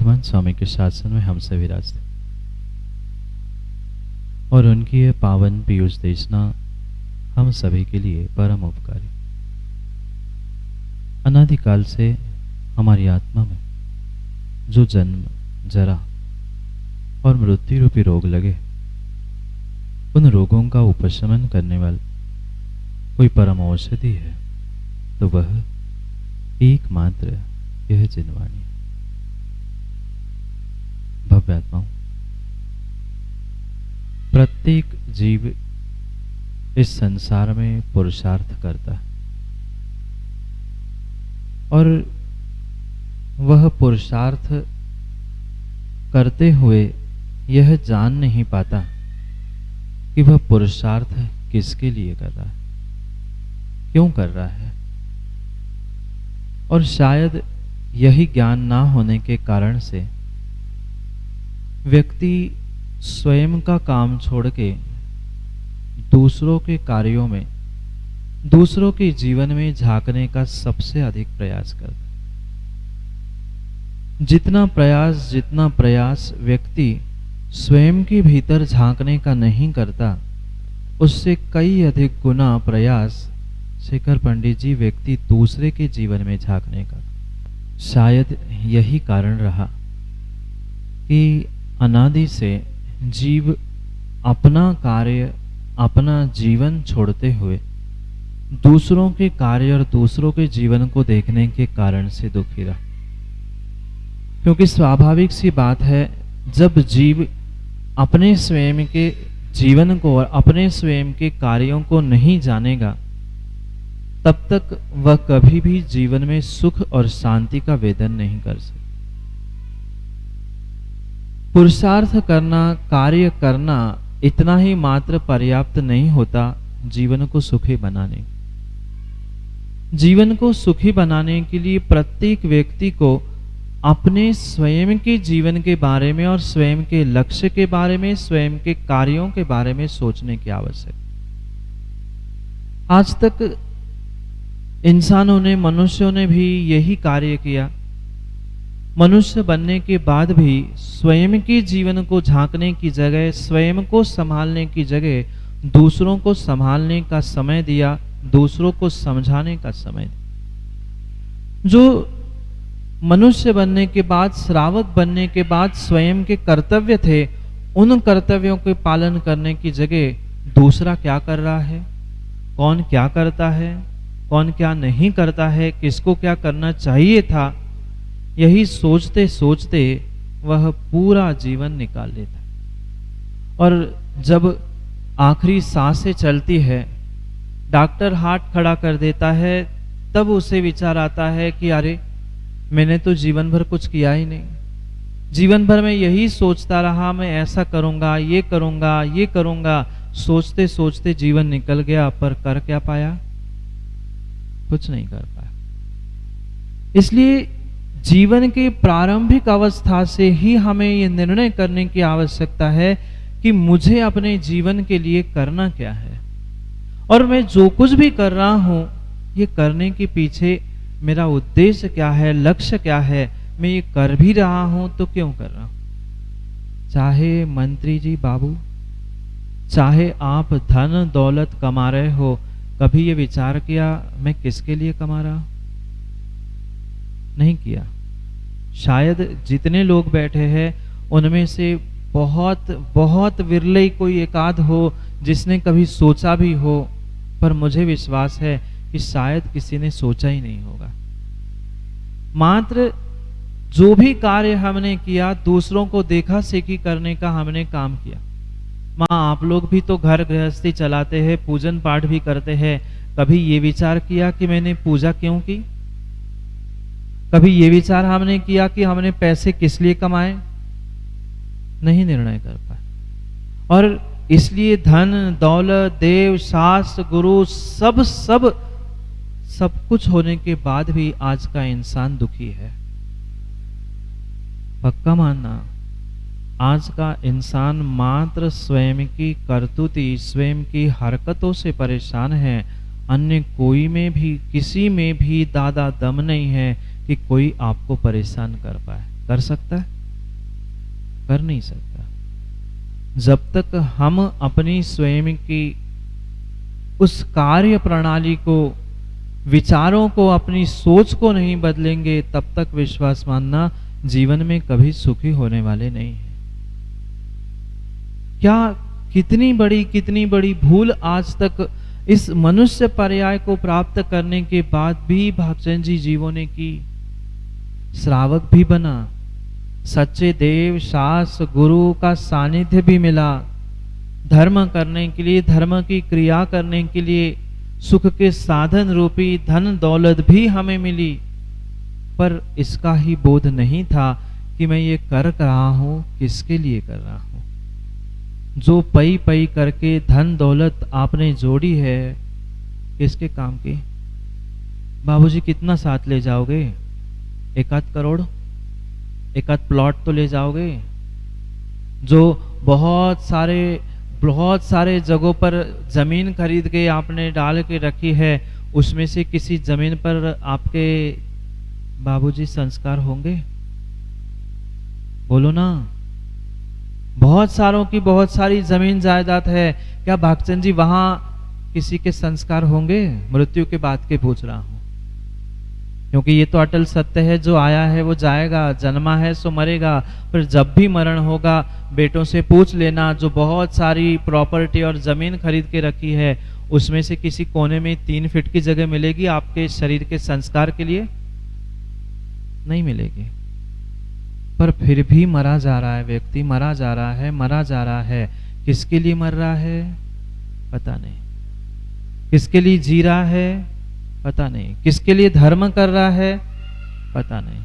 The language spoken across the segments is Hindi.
वर्तमान स्वामी के शासन में हम से विराजते और उनकी ये पावन पीयूष देशना हम सभी के लिए परम उपकारी। अनादिकाल से हमारी आत्मा में जो जन्म, जरा और मृत्यु रूपी रोग लगे, उन रोगों का उपशमन करने वाली कोई परम औषधि है तो वह एकमात्र यह जिनवाणी है। भव्य आत्माओं, प्रत्येक जीव इस संसार में पुरुषार्थ करता है और वह पुरुषार्थ करते हुए यह जान नहीं पाता कि वह पुरुषार्थ किसके लिए कर रहा है, क्यों कर रहा है। और शायद यही ज्ञान ना होने के कारण से व्यक्ति स्वयं का काम छोड़ के दूसरों के कार्यों में, दूसरों के जीवन में झांकने का सबसे अधिक प्रयास करता है। जितना प्रयास व्यक्ति स्वयं के भीतर झांकने का नहीं करता, उससे कई अधिक गुना प्रयास शेखर पंडित जी व्यक्ति दूसरे के जीवन में झांकने का। शायद यही कारण रहा कि अनादि से जीव अपना कार्य, अपना जीवन छोड़ते हुए दूसरों के कार्य और दूसरों के जीवन को देखने के कारण से दुखी रहा। क्योंकि स्वाभाविक सी बात है, जब जीव अपने स्वयं के जीवन को और अपने स्वयं के कार्यों को नहीं जानेगा, तब तक वह कभी भी जीवन में सुख और शांति का वेदन नहीं कर सकता। पुरुषार्थ करना, कार्य करना इतना ही मात्र पर्याप्त नहीं होता जीवन को सुखी बनाने। जीवन को सुखी बनाने के लिए प्रत्येक व्यक्ति को अपने स्वयं के जीवन के बारे में और स्वयं के लक्ष्य के बारे में, स्वयं के कार्यों के बारे में सोचने की आवश्यकता। आज तक इंसानों ने, मनुष्यों ने भी यही कार्य किया। मनुष्य बनने के बाद भी स्वयं के जीवन को झांकने की जगह, स्वयं को संभालने की जगह दूसरों को संभालने का समय दिया, दूसरों को समझाने का समय दिया। जो मनुष्य बनने के बाद, श्रावक बनने के बाद स्वयं के कर्तव्य थे, उन कर्तव्यों के पालन करने की जगह दूसरा क्या कर रहा है, कौन क्या करता है, कौन क्या नहीं करता है, किसको क्या करना चाहिए था, यही सोचते सोचते वह पूरा जीवन निकाल लेता है। और जब आखिरी सांसें चलती है, डॉक्टर हाथ खड़ा कर देता है, तब उसे विचार आता है कि अरे मैंने तो जीवन भर कुछ किया ही नहीं। जीवन भर मैं यही सोचता रहा, मैं ऐसा करूंगा, ये करूंगा, ये करूंगा। सोचते सोचते जीवन निकल गया, पर कर क्या पाया? कुछ नहीं कर पाया। इसलिए जीवन के प्रारंभिक अवस्था से ही हमें ये निर्णय करने की आवश्यकता है कि मुझे अपने जीवन के लिए करना क्या है, और मैं जो कुछ भी कर रहा हूं, ये करने के पीछे मेरा उद्देश्य क्या है, लक्ष्य क्या है। मैं ये कर भी रहा हूं तो क्यों कर रहा हूं। चाहे मंत्री जी बाबू, चाहे आप धन दौलत कमा रहे हो, कभी ये विचार किया मैं किसके लिए कमा रहा हूं? नहीं किया। शायद जितने लोग बैठे हैं उनमें से बहुत बहुत विरले कोई एकाध हो जिसने कभी सोचा भी हो, पर मुझे विश्वास है कि शायद किसी ने सोचा ही नहीं होगा। मात्र जो भी कार्य हमने किया, दूसरों को देखा सीखी करने का हमने काम किया। आप लोग भी तो घर गृहस्थी चलाते हैं, पूजन पाठ भी करते हैं। कभी ये विचार किया कि मैंने पूजा क्यों की? कभी ये विचार हमने किया कि हमने पैसे किस लिए कमाए? नहीं निर्णय कर पाए। और इसलिए धन दौलत, देव शास्त्र, गुरु सब कुछ होने के बाद भी आज का इंसान दुखी है। पक्का मानना, आज का इंसान मात्र स्वयं की करतूती, स्वयं की हरकतों से परेशान है। अन्य कोई में भी, किसी में भी दादा दम नहीं है कि कोई आपको परेशान कर पाए। कर सकता है? कर नहीं सकता। जब तक हम अपनी स्वयं की उस कार्य प्रणाली को, विचारों को, अपनी सोच को नहीं बदलेंगे, तब तक विश्वास मानना जीवन में कभी सुखी होने वाले नहीं है। क्या कितनी बड़ी भूल आज तक इस मनुष्य पर्याय को प्राप्त करने के बाद भी भागचंद जी जीवों ने की। श्रावक भी बना, सच्चे देव शास्त्र गुरु का सानिध्य भी मिला, धर्म करने के लिए, धर्म की क्रिया करने के लिए सुख के साधन रूपी धन दौलत भी हमें मिली, पर इसका ही बोध नहीं था कि मैं ये कर रहा हूं, किसके लिए कर रहा हूं। जो पई पई करके धन दौलत आपने जोड़ी है, किसके काम की? बाबूजी कितना साथ ले जाओगे? 1-8 करोड़, 1-8 प्लॉट तो ले जाओगे। जो बहुत सारे जगहों पर जमीन खरीद के आपने डाल के रखी है, उसमें से किसी जमीन पर आपके बाबूजी संस्कार होंगे? बोलो ना। बहुत सारों की बहुत सारी जमीन जायदाद है, क्या भागचंद जी वहां किसी के संस्कार होंगे? मृत्यु के बाद के पूछ रहा हूं, क्योंकि ये तो अटल सत्य है, जो आया है वो जाएगा, जन्मा है सो मरेगा। पर जब भी मरण होगा, बेटों से पूछ लेना, जो बहुत सारी प्रॉपर्टी और जमीन खरीद के रखी है, उसमें से किसी कोने में 3 फीट की जगह मिलेगी आपके शरीर के संस्कार के लिए? नहीं मिलेगी। पर फिर भी मरा जा रहा है व्यक्ति, मरा जा रहा है। किसके लिए मर रहा है? पता नहीं। किसके लिए जी रहा है? पता नहीं। किसके लिए धर्म कर रहा है? पता नहीं।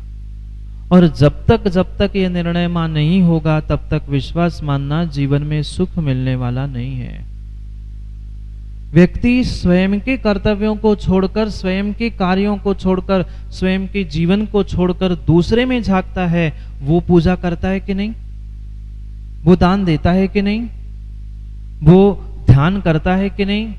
और जब तक ये निर्णय मान नहीं होगा, तब तक विश्वास मानना जीवन में सुख मिलने वाला नहीं है। व्यक्ति स्वयं के कर्तव्यों को छोड़कर, स्वयं के कार्यों को छोड़कर, स्वयं के जीवन को छोड़कर दूसरे में झांकता है। वो पूजा करता है कि नहीं? वो दान देता है कि नहीं? वो ध्यान करता है कि नहीं?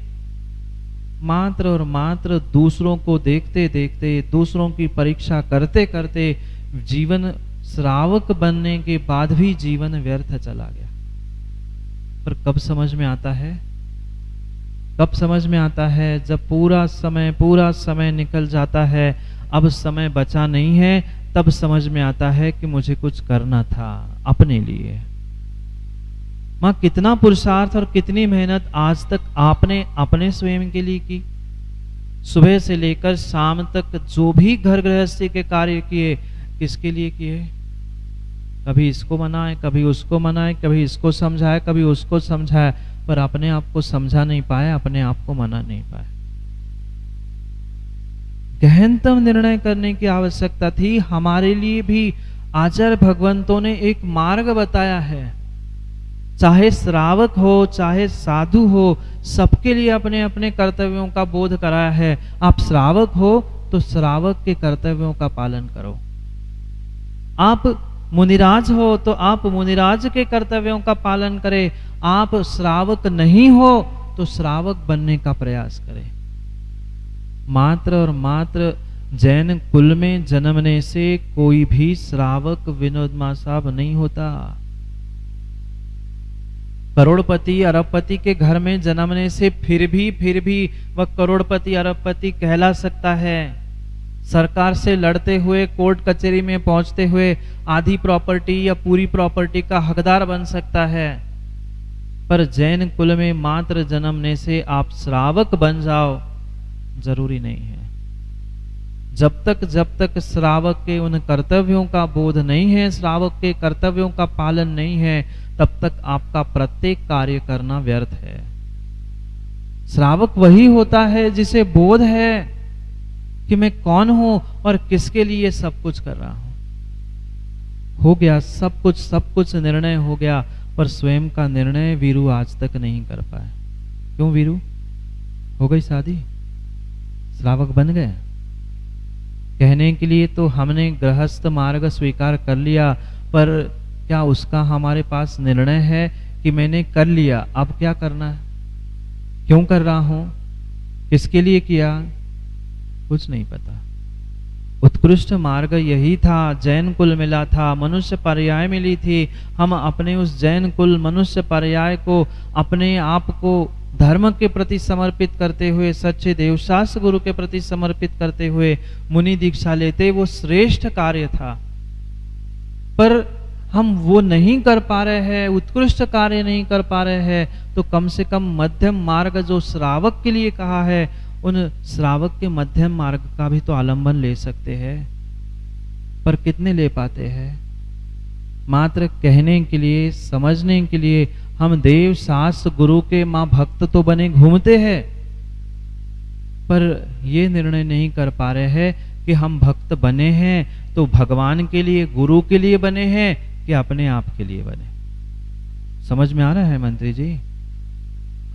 मात्र और मात्र दूसरों को देखते देखते, दूसरों की परीक्षा करते करते जीवन श्रावक बनने के बाद भी जीवन व्यर्थ चला गया। पर कब समझ में आता है? कब समझ में आता है? जब पूरा समय निकल जाता है, अब समय बचा नहीं है, तब समझ में आता है कि मुझे कुछ करना था अपने लिए। मां, कितना पुरुषार्थ और कितनी मेहनत आज तक आपने अपने स्वयं के लिए की। सुबह से लेकर शाम तक जो भी घर गृहस्थी के कार्य किए, किसके लिए किए? कभी इसको मनाए, कभी उसको मनाए, कभी इसको समझाए, कभी उसको समझाए, पर अपने आप को समझा नहीं पाए, अपने आप को मना नहीं पाए। गहनतम निर्णय करने की आवश्यकता थी। हमारे लिए भी आचार्य भगवंतों ने एक मार्ग बताया है। चाहे श्रावक हो, चाहे साधु हो, सबके लिए अपने अपने कर्तव्यों का बोध कराया है। आप श्रावक हो तो श्रावक के कर्तव्यों का पालन करो। आप मुनिराज हो तो आप मुनिराज के कर्तव्यों का पालन करें। आप श्रावक नहीं हो तो श्रावक बनने का प्रयास करें। मात्र और मात्र जैन कुल में जन्मने से कोई भी श्रावक विनोद मां साहब नहीं होता। करोड़पति अरबपति के घर में जन्मने से फिर भी वह करोड़पति अरबपति कहला सकता है। सरकार से लड़ते हुए, कोर्ट कचहरी में पहुंचते हुए आधी प्रॉपर्टी या पूरी प्रॉपर्टी का हकदार बन सकता है। पर जैन कुल में मात्र जन्मने से आप श्रावक बन जाओ, जरूरी नहीं है। जब तक श्रावक के उन कर्तव्यों का बोध नहीं है, श्रावक के कर्तव्यों का पालन नहीं है, तब तक आपका प्रत्येक कार्य करना व्यर्थ है। श्रावक वही होता है जिसे बोध है कि मैं कौन हूं और किसके लिए सब कुछ कर रहा हूं। हो गया सब कुछ निर्णय हो गया, पर स्वयं का निर्णय वीरू आज तक नहीं कर पाए। क्यों वीरू? हो गई शादी, श्रावक बन गए। कहने के लिए तो हमने गृहस्थ मार्ग स्वीकार कर लिया, पर क्या उसका हमारे पास निर्णय है कि मैंने कर लिया, अब क्या करना है, क्यों कर रहा हूं, किसके लिए किया, कुछ नहीं पता। उत्कृष्ट मार्ग यही था, जैन कुल मिला था, मनुष्य पर्याय मिली थी। हम अपने उस जैन कुल मनुष्य पर्याय को, अपने आप को धर्म के प्रति समर्पित करते हुए, सच्चे देवशास्त्र गुरु के प्रति समर्पित करते हुए मुनि दीक्षा लेते, वो श्रेष्ठ कार्य था। पर हम वो नहीं कर पा रहे हैं, उत्कृष्ट कार्य नहीं कर पा रहे हैं, तो कम से कम मध्यम मार्ग जो श्रावक के लिए कहा है, उन श्रावक के मध्यम मार्ग का भी तो आलंबन ले सकते हैं। पर कितने ले पाते हैं? मात्र कहने के लिए, समझने के लिए हम देव शास्त्र गुरु के मां भक्त तो बने घूमते हैं, पर ये निर्णय नहीं कर पा रहे हैं कि हम भक्त बने हैं तो भगवान के लिए, गुरु के लिए बने हैं कि अपने आप के लिए बने। समझ में आ रहा है मंत्री जी?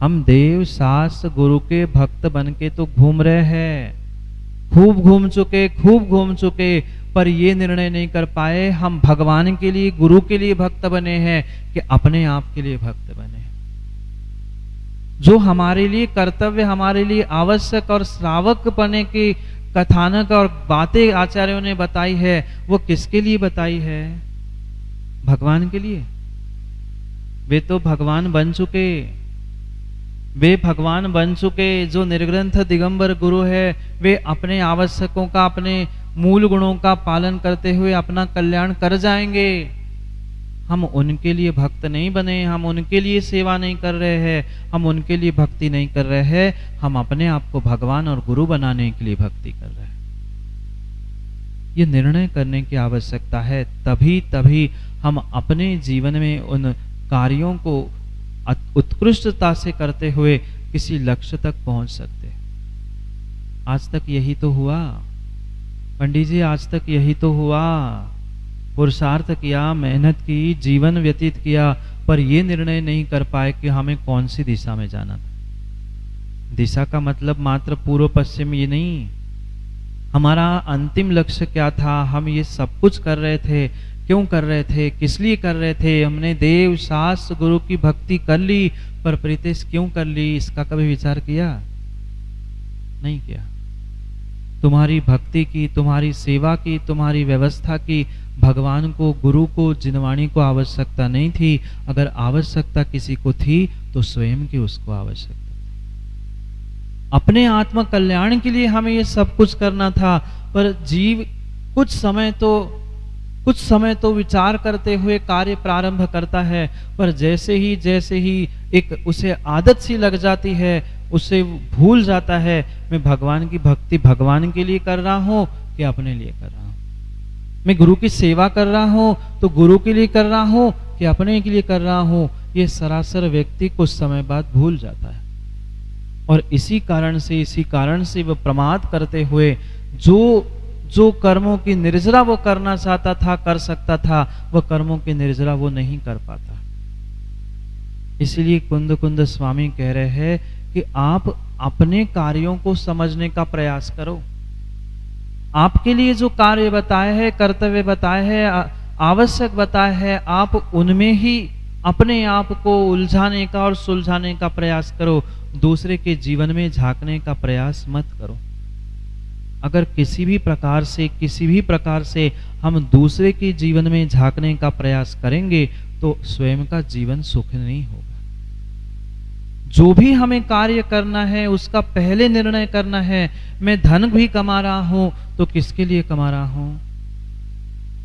हम देव शास्त्र गुरु के भक्त बन के तो घूम रहे हैं, खूब घूम चुके, पर ये निर्णय नहीं कर पाए हम भगवान के लिए, गुरु के लिए भक्त बने हैं कि अपने आप के लिए भक्त बने। जो हमारे लिए कर्तव्य, हमारे लिए आवश्यक और श्रावक बने की कथानक और बातें आचार्यों ने बताई है, वो किसके लिए बताई है? भगवान के लिए। वे तो भगवान बन चुके, वे भगवान बन चुके। जो निर्ग्रंथ दिगंबर गुरु है, वे अपने आवश्यकों का, अपने मूल गुणों का पालन करते हुए अपना कल्याण कर जाएंगे। हम उनके लिए भक्त नहीं बने, हम उनके लिए सेवा नहीं कर रहे हैं, हम उनके लिए भक्ति नहीं कर रहे हैं, हम अपने आप को भगवान और गुरु बनाने के लिए भक्ति कर रहे हैं। ये निर्णय करने की आवश्यकता है, तभी हम अपने जीवन में उन कार्यों को उत्कृष्टता से करते हुए किसी लक्ष्य तक पहुंच सकते। आज तक यही तो हुआ पंडित जी, आज तक यही तो हुआ। पुरुषार्थ किया, मेहनत की, जीवन व्यतीत किया, पर यह निर्णय नहीं कर पाए कि हमें कौन सी दिशा में जाना था। दिशा का मतलब मात्र पूर्व पश्चिम ये नहीं, हमारा अंतिम लक्ष्य क्या था। हम ये सब कुछ कर रहे थे, क्यों कर रहे थे, किस लिए कर रहे थे? हमने देव शास्त्र गुरु की भक्ति कर ली, पर प्रीतेश क्यों कर ली, इसका कभी विचार किया? नहीं किया। तुम्हारी भक्ति की, तुम्हारी सेवा की, तुम्हारी व्यवस्था की भगवान को, गुरु को, जिनवाणी को आवश्यकता नहीं थी। अगर आवश्यकता किसी को थी तो स्वयं की उसको आवश्यकता थी। अपने आत्म कल्याण के लिए हमें ये सब कुछ करना था, पर जीव कुछ समय तो विचार करते हुए कार्य प्रारंभ करता है, पर जैसे ही एक उसे आदत सी लग जाती है, उसे भूल जाता है मैं भगवान की भक्ति भगवान के लिए कर रहा हूं कि अपने लिए कर रहा हूं। मैं गुरु की सेवा कर रहा हूं तो गुरु के लिए कर रहा हूं कि अपने के लिए कर रहा हूं। ये सरासर व्यक्ति कुछ समय बाद भूल जाता है, और इसी कारण से वह प्रमाद करते हुए जो कर्मों की निर्जरा वो करना चाहता था, कर सकता था, वह कर्मों की निर्जरा वो नहीं कर पाता। इसीलिए कुंद स्वामी कह रहे हैं कि आप अपने कार्यों को समझने का प्रयास करो। आपके लिए जो कार्य बताए हैं, कर्तव्य बताए हैं, आवश्यक बताए हैं, आप उनमें ही अपने आप को उलझाने का और सुलझाने का प्रयास करो। दूसरे के जीवन में झांकने का प्रयास मत करो। अगर किसी भी प्रकार से हम दूसरे के जीवन में झांकने का प्रयास करेंगे तो स्वयं का जीवन सुख नहीं होगा। जो भी हमें कार्य करना है उसका पहले निर्णय करना है। मैं धन भी कमा रहा हूं तो किसके लिए कमा रहा हूं?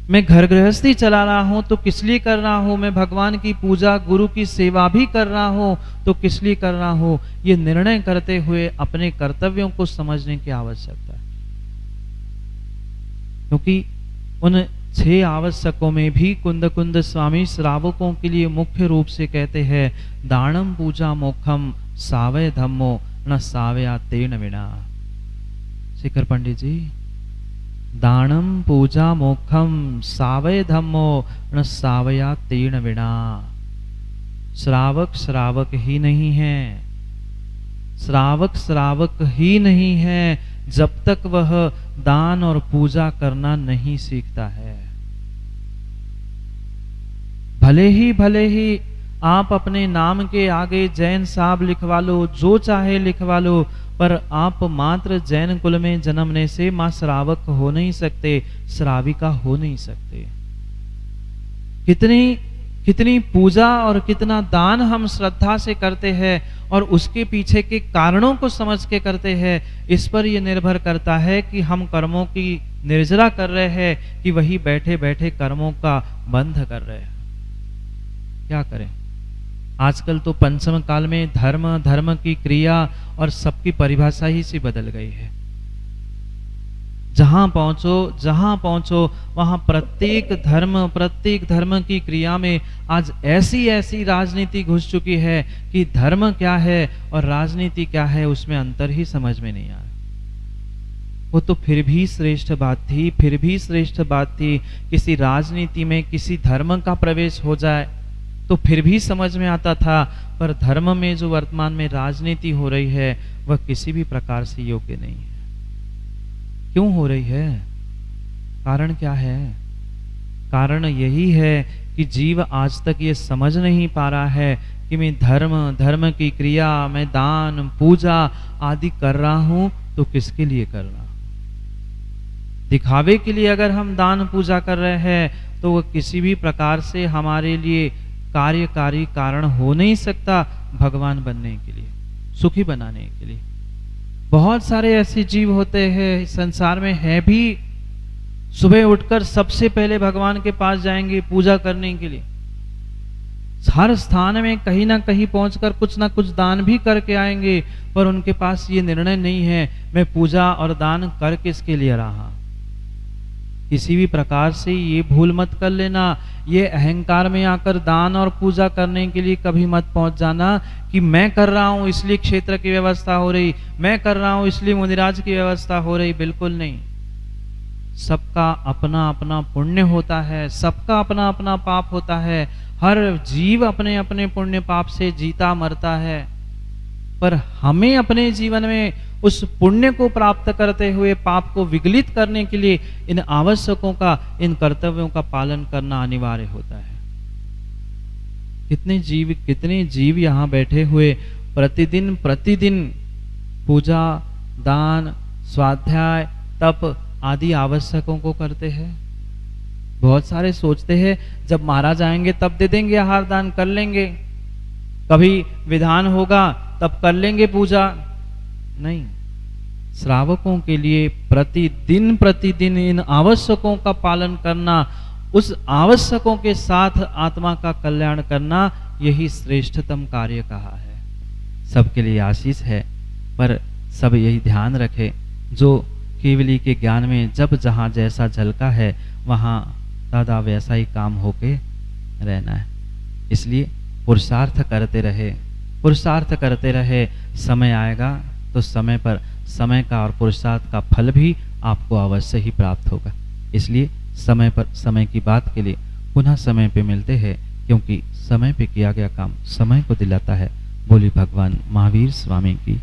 मैं घर गृहस्थी चला रहा हूं तो किस लिए कर रहा हूं? मैं भगवान की पूजा, गुरु की सेवा भी कर रहा हूं तो किस लिए कर रहा हूं? ये निर्णय करते हुए अपने कर्तव्यों को समझने की आवश्यकता है, क्योंकि उन 6 आवश्यकों में भी कुंद स्वामी श्रावकों के लिए मुख्य रूप से कहते हैं, दानम पूजा मोक्षम सावय धम्मो न सावया तेन विना। शेखर पंडित जी, दानम पूजा मोक्षम सावय धम्मो न सावया तेन विना। श्रावक ही नहीं है, श्रावक ही नहीं है जब तक वह दान और पूजा करना नहीं सीखता है। भले ही आप अपने नाम के आगे जैन साहब लिखवा लो, जो चाहे लिखवा लो, पर आप मात्र जैन कुल में जन्मने से मां श्रावक हो नहीं सकते, श्राविका हो नहीं सकते। कितनी कितनी पूजा और कितना दान हम श्रद्धा से करते हैं और उसके पीछे के कारणों को समझ के करते हैं, इस पर यह निर्भर करता है कि हम कर्मों की निर्जरा कर रहे हैं कि वही बैठे बैठे कर्मों का बंध कर रहे हैं। क्या करें? आजकल तो पंचम काल में धर्म, धर्म की क्रिया और सबकी परिभाषा ही सी बदल गई है। जहां पहुंचो वहां प्रत्येक धर्म की क्रिया में आज ऐसी ऐसी राजनीति घुस चुकी है कि धर्म क्या है और राजनीति क्या है उसमें अंतर ही समझ में नहीं आ रहा। वो तो फिर भी श्रेष्ठ बात थी, किसी राजनीति में किसी धर्म का प्रवेश हो जाए तो फिर भी समझ में आता था, पर धर्म में जो वर्तमान में राजनीति हो रही है वह किसी भी प्रकार से योग्य नहीं है। क्यों हो रही है? कारण क्या है? कारण यही है कि जीव आज तक ये समझ नहीं पा रहा है कि मैं धर्म की क्रिया, मैं दान पूजा आदि कर रहा हूं तो किसके लिए कर रहा हूं। दिखावे के लिए अगर हम दान पूजा कर रहे हैं तो वह किसी भी प्रकार से हमारे लिए कार्यकारी कारण हो नहीं सकता भगवान बनने के लिए, सुखी बनाने के लिए। बहुत सारे ऐसे जीव होते हैं संसार में, है भी, सुबह उठकर सबसे पहले भगवान के पास जाएंगे पूजा करने के लिए, हर स्थान में कहीं ना कहीं पहुंचकर कुछ ना कुछ दान भी करके आएंगे, पर उनके पास ये निर्णय नहीं है मैं पूजा और दान कर किसके लिए रहा। किसी भी प्रकार से ये भूल मत कर लेना, ये अहंकार में आकर दान और पूजा करने के लिए कभी मत पहुंच जाना कि मैं कर रहा हूं इसलिए क्षेत्र की व्यवस्था हो रही, मैं कर रहा हूं इसलिए मुनिराज की व्यवस्था हो रही। बिल्कुल नहीं। सबका अपना अपना पुण्य होता है, सबका अपना अपना पाप होता है, हर जीव अपने अपने पुण्य पाप से जीता मरता है, पर हमें अपने जीवन में उस पुण्य को प्राप्त करते हुए पाप को विगलित करने के लिए इन आवश्यकों का, इन कर्तव्यों का पालन करना अनिवार्य होता है। कितने जीव यहाँ बैठे हुए प्रतिदिन पूजा, दान, स्वाध्याय, तप आदि आवश्यकों को करते हैं। बहुत सारे सोचते हैं जब महाराज आएंगे तब दे देंगे, आहार दान कर लेंगे, कभी विधान होगा तब कर लेंगे पूजा। नहीं, श्रावकों के लिए प्रतिदिन इन आवश्यकों का पालन करना, उस आवश्यकों के साथ आत्मा का कल्याण करना, यही श्रेष्ठतम कार्य कहा है। सबके लिए आशीष है, पर सब यही ध्यान रखे जो केवली के ज्ञान में जब जहाँ जैसा झलका है वहाँ दादा वैसा ही काम होके रहना है। इसलिए पुरुषार्थ करते रहे, समय आएगा तो समय पर समय का और पुरुषार्थ का फल भी आपको अवश्य ही प्राप्त होगा। इसलिए समय पर समय की बात के लिए पुनः समय पे मिलते हैं, क्योंकि समय पे किया गया काम समय को दिलाता है। बोली भगवान महावीर स्वामी की